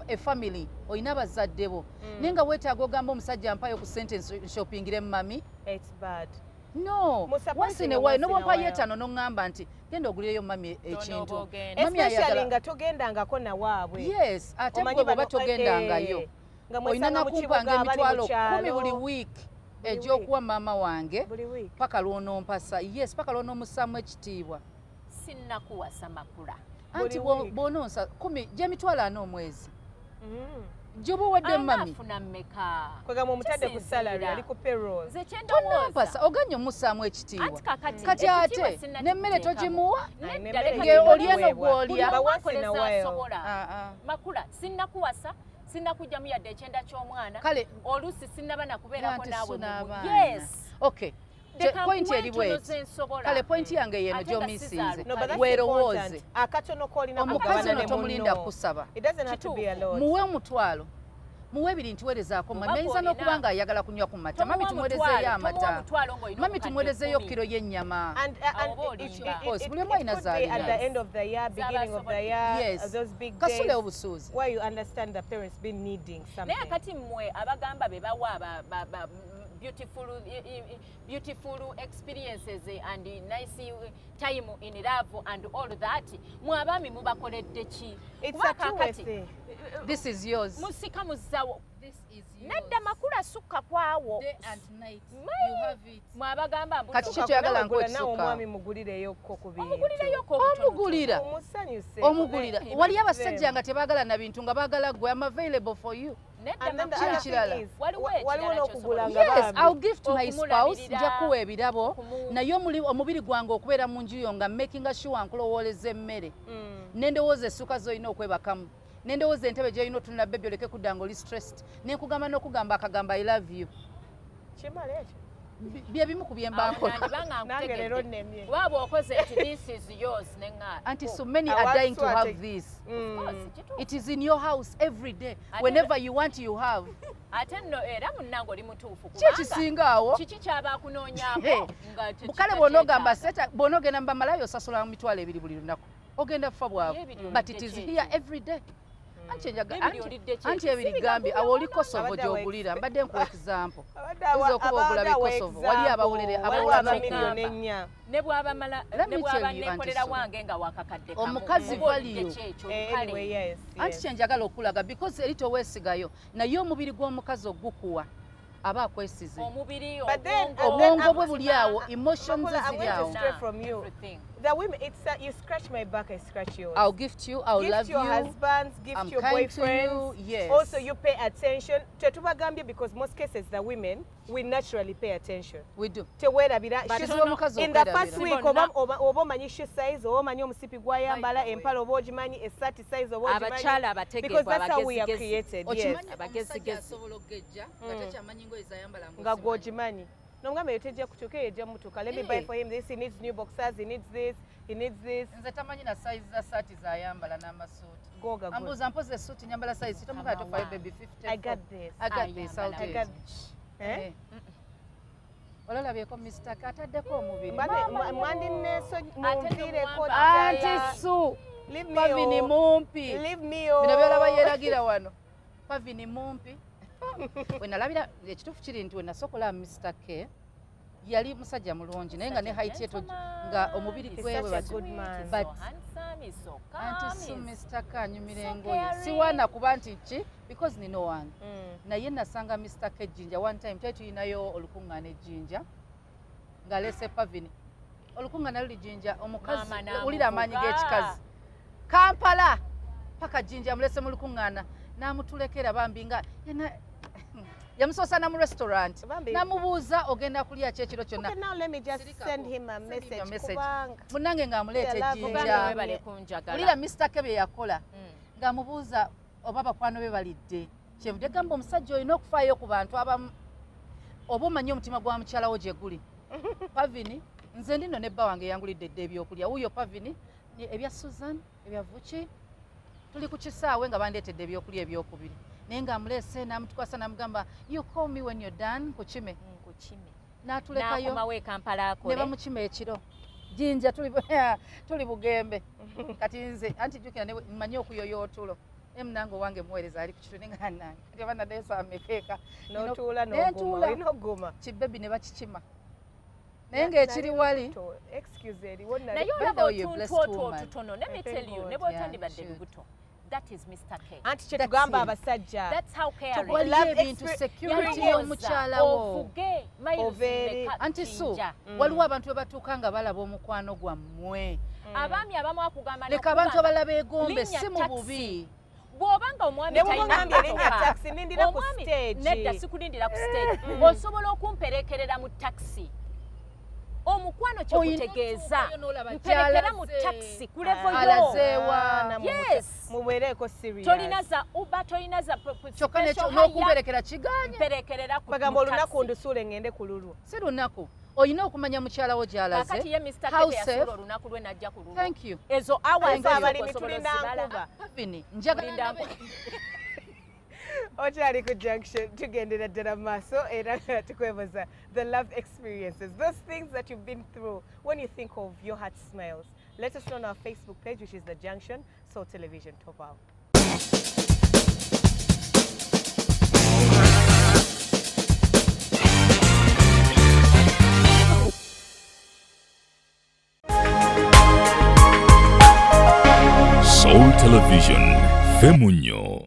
a family oyina abazadde bo naye nga weetaaga ogamba omusajja mpayo ku sente shoppingire mami. It's bad. No, once in a while nobompa yetano n'oŋŋamba nti genda ogulireyo mami ekintu. Especially nga togendangako nawaabwe. Yes, ate bwe baba togendangayo oyina nakumpanga emitwalo 10 buli week egy'okuwa maama wange paka lw'onompasa. Yes, paka lw'onoomusaamu ekitiibwa. Sinnakuwasa makula. Anti bw'ononsa 10 gy'emitwalo 4 omwezi. Jobuwadde mami. Anafuna mmeka. Kwegamba omutadde ku salary ali ku payroll. Nze kyendowooza. Tonnampasa oganya omusaamu ekitiibwa. Anti kakati Kati ekitiibwa ate sinna n'emmere togimuwa? Nge olya n'ogwolya. Makula sinnakuwasa sinnakuggyamu yadde ekyenda ky'omwana. Kale oluusi sinnaba nakubeerako naawe. Yes. Okay. Point eri bweti. Kale point yange yeno gy'omisinze. Weerowooze. Akatono k'olina omukazi ono tomulinda kusaba. Muwe omutwalo. Muwe ebintu weerezaako mami ayinza n'okuba nga ayagala kunywa ku mata. Mami tumuweerezeeyo amata. Mami tumuweerezeeyo kiro y'ennyama. Buli omu alina z'alina. At the end of the year, beginning of the year, those big days. Kasule obusuuzi. Why you understand the parents been needing something. Naye akati mmwe abagamba be bawa beautiful experiences and nice time in love and all that. Mwabami mubakoledde ki? It's a two-way. This is yours. Musika muzawo. This is yours. Nedda makula sukka kwawo. Day and night. You have it. Mwabagamba mbuto. Kati kyo kyagala nkwetsuka. Omwami mugulireyo ko ku bintu. Omugulireyo ko ku omugulira. Omugulira. Wali abasajja nga tebaagala na bintu nga baagala gwe. I'm available for you. And then the other thing is, yes, I'll give to my spouse, nja kuwa ebirabo, naye omubiri gwange okubeera mu nju yo nga making sure nkulowooleza emmere. N'endowooza essuuka z'olina okwebakamu. N'endowooza entebe gy'olina otunula bebbi oleke kudda ng'oli stressed. N'enkugamba n'okugamba akagamba I love you. Kimala ekyo. Bye bimu ku bye mba nkola. Nange leero nnemye. Waba okoze eti this is yours nenga. Auntie, so many are dying to have this. It is in your house every day. Whenever you want, you have. Ate nno era munnange oli mutuufu kubanga. Kikisinga awo. Kiki ky'abaakunoonyaako nga Mukale bw'onoogamba seta bw'onoogenda mu bamalayo osasula mitwalo 2 buli lunaku. Ogenda kufa bwawe. But it is here every day. Anti ebirigambye awo oli Kosovo gy'ogulira mbadde nkuwa example. Oyinza okuba ogula Kosovo wali abawulire ennya. Ne bw'aba neekolera wange nga wakakadde kamu. Omukazi value. Anyway, Anti kye njagala okulaga because eri toweesigayo naye omubiri gw'omukazi ogukuwa aba akwesize. Obwongo bwe buli awo, emotions ziri awo. The women, it's you scratch my back, I scratch yours. I'll gift you, I'll love you. Gift your husbands, gift your boyfriends. Yes. Also, you pay attention. Because most cases, the women, we naturally pay attention. We do. In the first week, obomanyi shoe size, obomanyi omusipi gwayambala, empala obogimanyi, esati size obogimanyi. Because that's how we are created. Yes. Nga gwogimanyi. Nongamba yotejja kutuka yejja mutuka. Let me buy for him this. He needs new boxers. He needs this. He needs this. Nze tamanyi na size za sati zayambala n'amasuuti. Goga. Ambuza mpoze suuti nyambala size. Tomugala tofa baby 50. I got this. I got this. I got this. Eh? Olalabyeko Mr. Kataddeko omubiri. Mwandi neso mumviireko Auntie Sue. Leave me Pavini mumpi. Leave me Bino byolaba yeeragira wano. Pavini mumpi. Wenalabira ekituufu kiri nti wenasokola Mr. K yali musajja mulungi naye nga ne height ye nga omubiri gwewe but Auntie Sue Mr. K anyumira engoye siwaana kuba nti ki because nino wange naye nasanga Mr. K ejjinja one time twali tulinayo olukuŋŋaana ejjinja ng'aleese Pavini olukuŋŋaana luli jjinja omukazi wulira amaanyi g'ekikazi Kampala paka jjinja mulese mu lukuŋŋaana n'amutulekera bambi nga yamusosana mu restaurant namubuuza ogenda kulya ki ekiro kyonna. Okay, now let me just send him a message. Munange ng'amuleeta ejjinja wulira Mr. K bye yakola ng'amubuuza oba bakwano be balidde kyevudde gamba omusajja olina okufaayo ku bantu abamu oba omanyi omutima gwa mukyalawo gye guli. Pavini nze ndino ne bba wange yangulidde dde ebyokulya wuuyo Pavini ebya Susan ebya Vuki tuli ku kisaawe nga bandeetedde ebyokulya ebyokubiri naye ng'amuleese n'amutukwasa n'amugamba you call me when you're done kukime n'atulekayo ne bamukima ekiro jjinja tuli Bugembe kati nze anti jjukira mmanyi okuyoya otulo emunange owange muweereza ali ku kitone nga nange kati oba naddeesa amekeeka n'otuula n'oguma kibbebi ne bakikima naye ng'ekiri wali naye olaba otuntu otutono let me tell you ne bw'otandibadde lubuto. That is Mr. K. Anti kyetugamba abasajja. That's how caring. Love ebintu security y'omukyalawo. Anti Sue, waliwo abantu be batuuka nga balaba omukwano gwammwe. Abaami abamu akugamba leka abantu abalala beegombe si mu bubi. bw'obanga omwami nedda sikulindira ku stage osobola okumperekerera mu taxi omukwano kyokutegeeza mperekera mu taxi ku level mubeereko serious tolina za uber tolina za kyokka n'okumperekera kiganye mperekerera ku bagamba olunaku ndusuule ngende ku lulwo si lunaku oyina okumanya mukyalawo gy'alaze kakati ye Mr. Tete yasula olunaku lwe najja ku lulwo thank you ezo hours abalimi tulina nkuba Pavini njagala Okyali ku junction tugendera ddala mu maaso era tukwebaza the love experiences, those things that you've been through. When you think of your heart smiles, let us know on our Facebook page, which is The Junction, Soul Television Top Out. Soul Television Femunyo.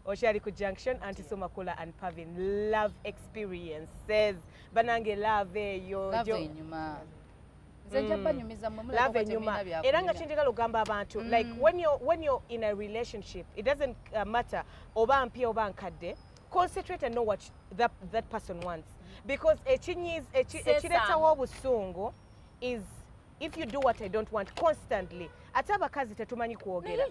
Okyali ku junction anti Somakula and Pavin love experiences banange love eyo enyuma nze njaba nyumiza mu muleko love enyuma era nga kinjagala ogamba abantu like when you're in a relationship it doesn't matter oba mpya oba nkadde concentrate and know what that person wants because ekiretawo obusungu is if you do what I don't want constantly ate abakazi tetumanyi kwogera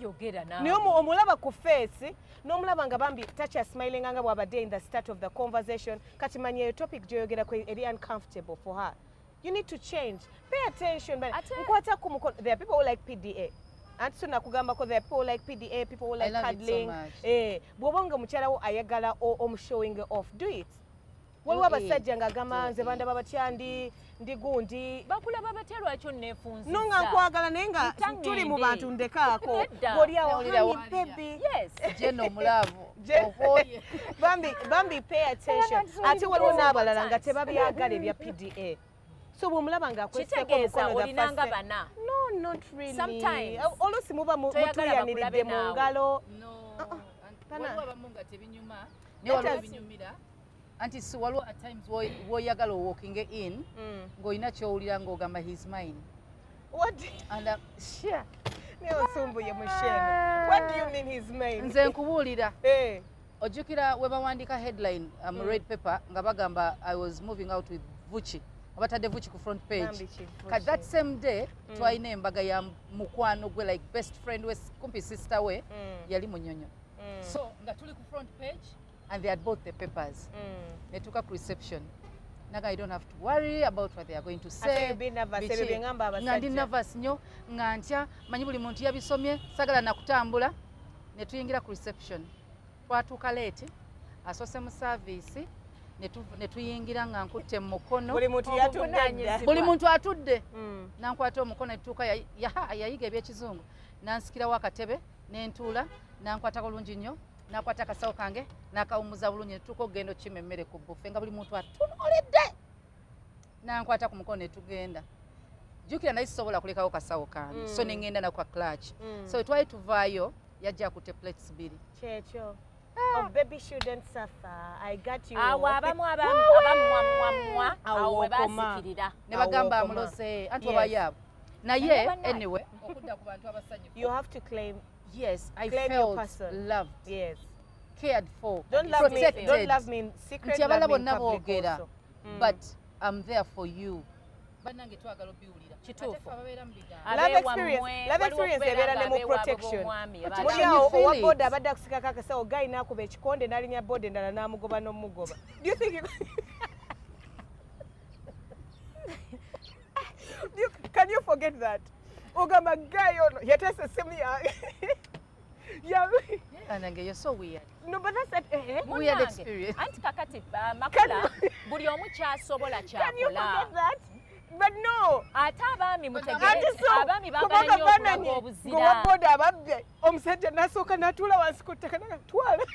naye omulaba ku face n'omulaba nga bambi touch a smiling nga bw'abadde in the start of the conversation kati manya eyo topic gy'oyogera ku eri uncomfortable for her. You need to change. Pay attention. Nkwata ku mukono. There are people who like PDA. Anti so nakugambako there are people who like PDA, people who like cuddling. Bw'obanga mukyala wo ayagala showing off, do it. Waliwo abasajja nga agamba nze bandaba batya ndi gundi bakulaba batya lwaki onneefunziza no nga nkwagala naye nga tuli mu bantu ndekaako bw'oli awo honey baby jeno omulaavu bambi pay attention ate waliwo n'abalala nga tebabyagala ebya PDA so bw'omulaba kitegeeza olinanga bana no not really oluusi muba mutuyaniridde mu ngalo waliwo abamu nga tebinyuma ne waliwo binyumira anti si waliwo at times woyagala walking in ng'olina kyowulira ng'ogamba he's mine and sure neosumbuye mushene what do you mean he's mine nze nkubuulira ojjukira we bawandiika headline red paper nga bagamba I was moving out with Vuchi abatadde Vuchi ku front page kati that same day twalina embaga ya mukwano gwe like best friend we kumpi sister we yali munyonyo so nga tuli ku front page and they had bought the papers. They took up reception. Naga, I don't have to worry about what they are going to say. Ngandi nervous nyo, ngantya, manyi buli muntu yabisomye, sagala nakutambula. Ne tuyingira ku reception. Twatuuka late, asose mu service, ne tuyingira nga nkutte mu mukono. Buli muntu atudde. Nankwata omukono ne tuuka yayiga ebyekizungu. Nansikirawo akatebe, ne ntuula, nankwata bulungi nnyo. Nakwata akasawo kange nakawumuza bulungi tuko ogenda okima emmere ku bufe nga buli muntu atunuulidde nankwata ku mukono ne tugenda jjukira naye sisobola kulekawo kasawo kange so ne ngenda nako clutch so twali tuvaayo yajja akutte plates bbiri kyekyo baby shouldn't suffer I got you awo abamu awo we basikirira ne bagamba amuloze anti obayaabo naye anyway okudda ku bantu abasanyufu you have to claim. Yes, I claim felt loved. Yes. Cared for. Don't love me in secret, love me in public also. But I'm there for you. Love experience ebeera ne mu protection. Owa boda abadde akusikako akasawo gayi n'akuba ekikonde n'alinya boda endala n'amugoba n'omugoba. Do you think can you forget that? Ogamba guy ono yatese simu yange. And you're so weird. No, but that's a weird experience. Anti kakati makula buli omu kyasobola kyakola. Can you forget that? But no. Ate abaami mutegeeze abaami baagala nnyo okulaga obuzira. Gowa boda ababbe omusajja n'asooka n'atuula wansi ku ttaka twala.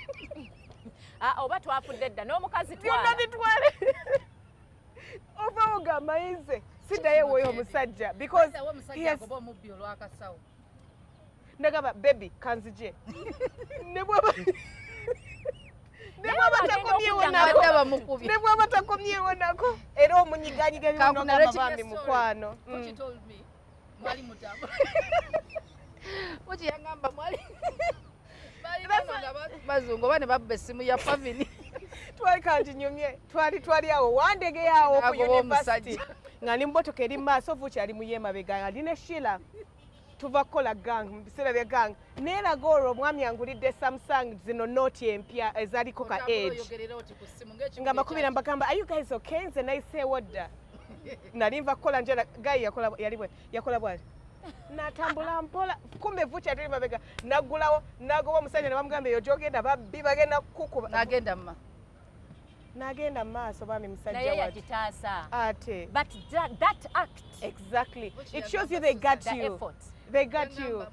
Oba twafudde dda n'omukazi twala. Yonna bitwale. Ova ogamba yinze. Siddayo woyo omusajja because he has omubbi olwakasawo. Nagamba baby kanzije. Ne bwaba ne bwaba takomyewo nako era omunyiganyiga bibonogamba bambi mukwano. Mwali mutamu. Ochi yangamba mwali. Bazungu bane babbe simu ya Pavini. Twali kanti nyumye twali awo wandege yawo ku university nga ni mbotoka eri maaso vuki ali muyema bega aline shila tuva kola gang bisera bya gang nera goro mwami yangulidde Samsung zino note empya ezaliko ka age nga makumi namba kamba are you guys okay nze naise wadda nalimva kola njala guy yakola bwali natambula mpola kumbe vuki atali mabega nagulawo nagoba musajja ne bamugambe yo jogenda babbi bagenda kukuba nagenda maaso bami musajja naye yakitaasa ate but that act exactly it shows you they got you they got you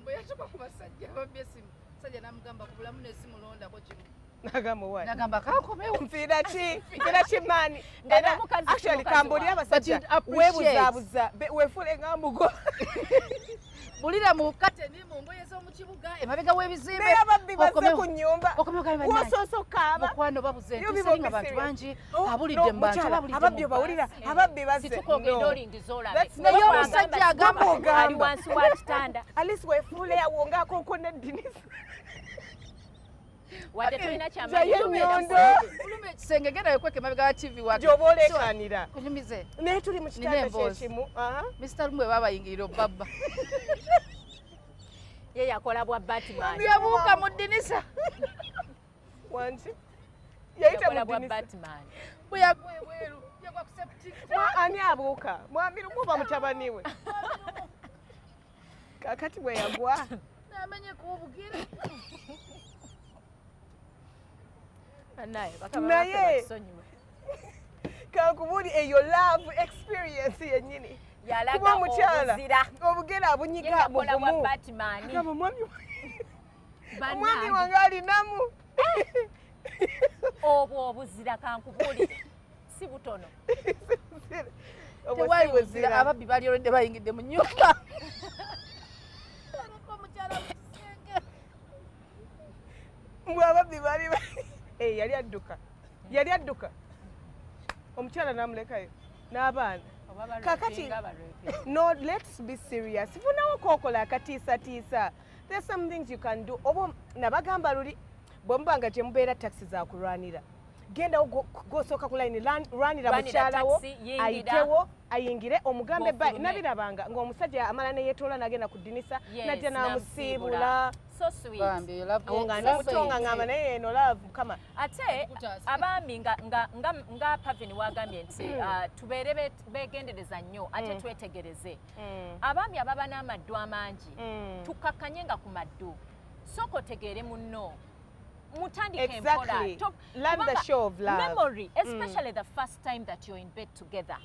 nagamba kakomewo mpira chi mani actually kambuli abasajja webuzabuza wefule ngamugo bulira mu kateni mu mboye zo mu kibuga emabega w'ebizimbe okomewo ku nyumba wososo kaba mukwano babuze ntisinga abantu bangi abulidde mbantu ababbi bawulira ababbi baze situkogenda olingizoolabe naye omusajja agamba ali wansi wa kitanda alisi wefule yawongako nkone dinisa wadde tulina kyamalume kisenge genda wekweka emabega wa TV wake gyobolekanira kunyumize naye tuli mu kitanda kyekimu Mr. Lumwe babayingirira obabba ye yakola bwa Batman yabuuka mu ddinisa wanti yakola bwa Batman bweyagwa ebweru yagwa ku septic ani abuuka mwami Lumu oba mutabani we kakati bwe yagwa namenye ku obugere naye kankubuli eyo love experience yennyini kuba omukyala obugere abunyiga mugumu omwami wange alinamu obwo obuzira kankubuli si butono tewali buzira ababbi balyoledde bayingidde mu nnyumba mbwe ababbi bali yali adduka omukyala namulekayo n'abaana kakati no let's be serious funawo kokola akatiisatiisa there's some things you can do obo nabagamba luli bwemubanga temubeera taxi zakulwanira genda gosooka ku line lwanira mukyalawo ayitewo ayingire omugambe nabirabanga ng'omusajja amala neyeetoola nagenda ku ddinisa najja n'amusiibula so sweet mutonga ngamba naye eno love kama ate abambi nga Pavin wagambye nti tubeere begendereza nnyo ate twetegereze abambi ababa n'amaddu amangi tukakkanye nga ku maddu soko tegeere munno mutandike mpola learn the show of love memory especially the first time that you're in bed together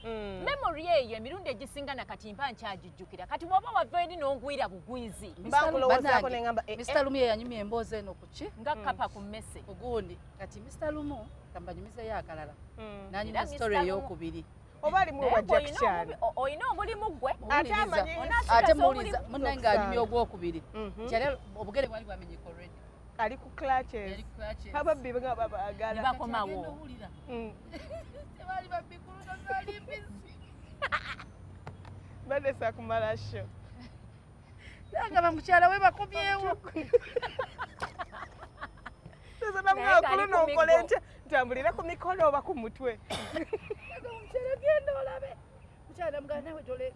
memory eyo emirundi egisinga nakati mpa nkyagijjukira kati bw'oba wava eri n'ongwira bugwizi mbakulowoozaako ne ngamba Mr. Lumu yanyumya emboozi eno ku ki nga kapa ku mmese ogundi kati Mr. Lumu kambanyumizeyo akalala nanyuma story ey'okubiri oba alimu wa Jackson oyina omulimu gwe ate muwuliza munnaye ng'anyumya ogwokubiri kyali obugere bwali bwamenye already ali ku clutches ababbi nga babaagala bakomawo tebali babbikuluza zaali mbisi badesa kumala sho agamba mukyala we bakomyewo tezanamwakulu nonkole ntya ntambulire ku mikono oba ku mutwe omukyala genda olabe mukyala mugala nawe tole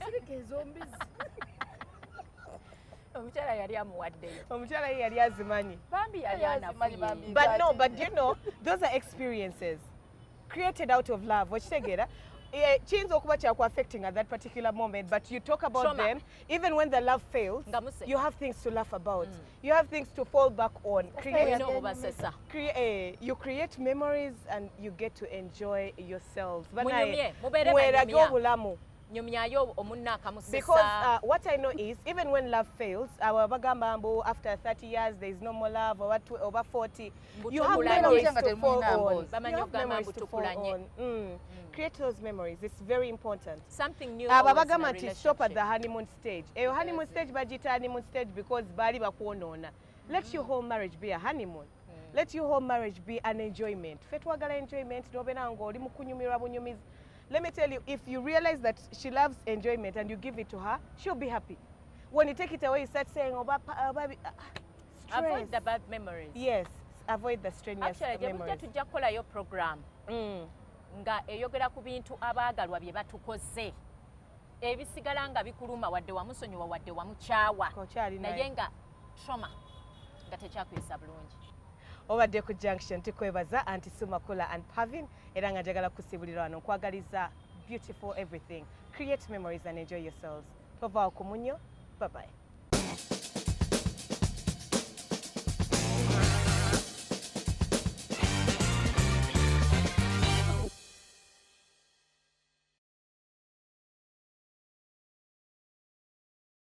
sirikeeza ombizi omukyala yali amuwaddeyo omukyala ye yali azimanyi bambi yali anafuye but you know those are experiences created out of love okitegeera kiyinza okuba kyaku affecting at that particular moment but you talk about them even when the love fails you have things to laugh about you have things to fall back on you create memories and you get to enjoy yourselves mubeerage obulamu nyumyayo omunna akamusesa because what I know is even when love fails bagamba mbu after 30 years there is no more love or over 40 you have memories to fall on create those memories it's very important something new bagamba nti stop at the honeymoon stage eyo honeymoon stage bagita honeymoon stage because bali bakwonoona let your whole marriage be a honeymoon Let your whole marriage be an enjoyment. Fetwagala enjoyment, nobenango oli mukunyumirwa bunyumizi. Let me tell you, if you realize that she loves enjoyment and you give it to her, she'll be happy. When you take it away, you start saying, oh, stress. Avoid the bad memories. Yes, avoid the strenuous memories. Actually, tujja kukola yo program. Nga eyogera ku bintu abaagalwa bye batukoze. Ebisigala nga bikuluma wadde wamusonyiwa wadde wamukyawa. Naye nga trauma nga tekyakwisa bulungi. Obadde ku junction tukwebaza Aunty Sumakula and Pavin era nga njagala kusibulira wano nkwagaliza beautiful everything. Create memories and enjoy yourselves. Tova ku Munyo. Bye bye.